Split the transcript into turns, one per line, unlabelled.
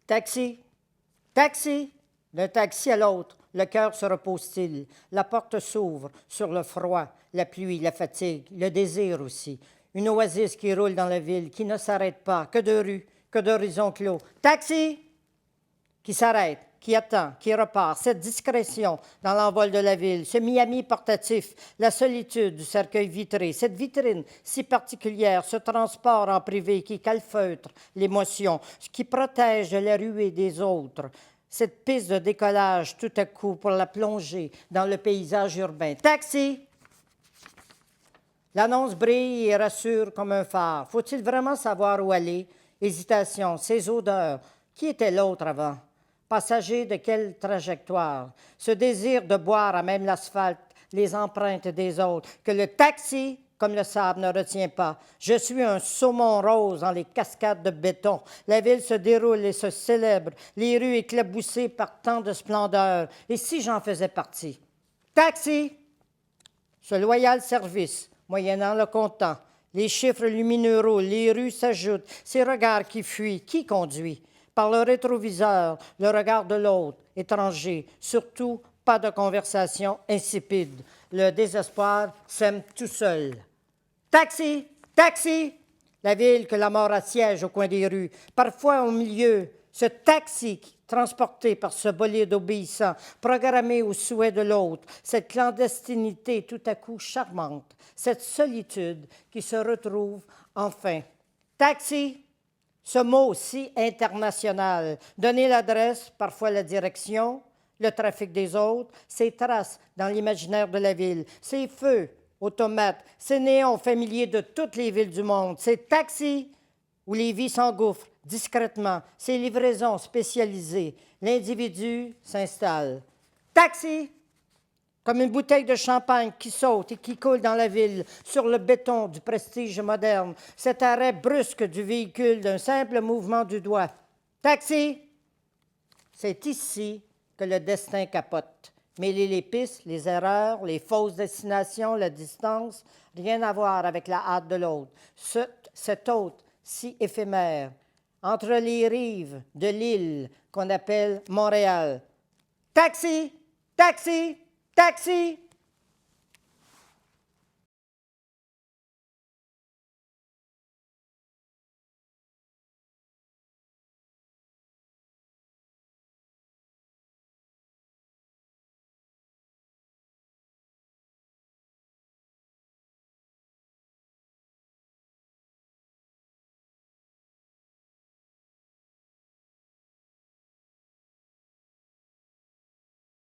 Taxi! Taxi! D'un taxi à l'autre, le cœur se repose-t-il. La porte s'ouvre sur le froid, la pluie, la fatigue, le désir aussi. Une oasis qui roule dans la ville, qui ne s'arrête pas, que de rues, que d'horizons clos. Taxi! Qui s'arrête, qui attend, qui repart. Cette discrétion dans l'envol de la ville, ce Miami portatif, la solitude du cercueil vitré, cette vitrine si particulière, ce transport en privé qui calfeutre l'émotion, qui protège de la ruée des autres. Cette piste de décollage tout à coup pour la plonger dans le paysage urbain. Taxi! L'annonce brille et rassure comme un phare. Faut-il vraiment savoir où aller? Hésitation, ces odeurs. Qui était l'autre avant? Passager de quelle trajectoire? Ce désir de boire à même l'asphalte, les empreintes des autres, que le taxi, comme le sable, ne retient pas. Je suis un saumon rose dans les cascades de béton. La ville se déroule et se célèbre, les rues éclaboussées par tant de splendeur. Et si j'en faisais partie? Taxi! Ce loyal service, moyennant le comptant, les chiffres lumineux roulent, les rues s'ajoutent, ces regards qui fuient, qui conduit? Par le rétroviseur, le regard de l'autre, étranger, surtout pas de conversation insipide. Le désespoir sème tout seul. Taxi! Taxi! La ville que la mort assiège au coin des rues, parfois au milieu, ce taxi transporté par ce bolide obéissant, programmé au souhait de l'autre, cette clandestinité tout à coup charmante, cette solitude qui se retrouve enfin. Taxi! Ce mot si international, donner l'adresse, parfois la direction, le trafic des autres, ses traces dans l'imaginaire de la ville, ses feux, automates, ces néons familiers de toutes les villes du monde, ces taxis où les vies s'engouffrent discrètement, ces livraisons spécialisées, l'individu s'installe. Taxi! Comme une bouteille de champagne qui saute et qui coule dans la ville, sur le béton du prestige moderne, cet arrêt brusque du véhicule d'un simple mouvement du doigt. Taxi! C'est ici que le destin capote. Mêler les pistes, les erreurs, les fausses destinations, la distance, rien à voir avec la hâte de l'autre. Cet autre si éphémère, entre les rives de l'île qu'on appelle Montréal. Taxi! Taxi! Taxi!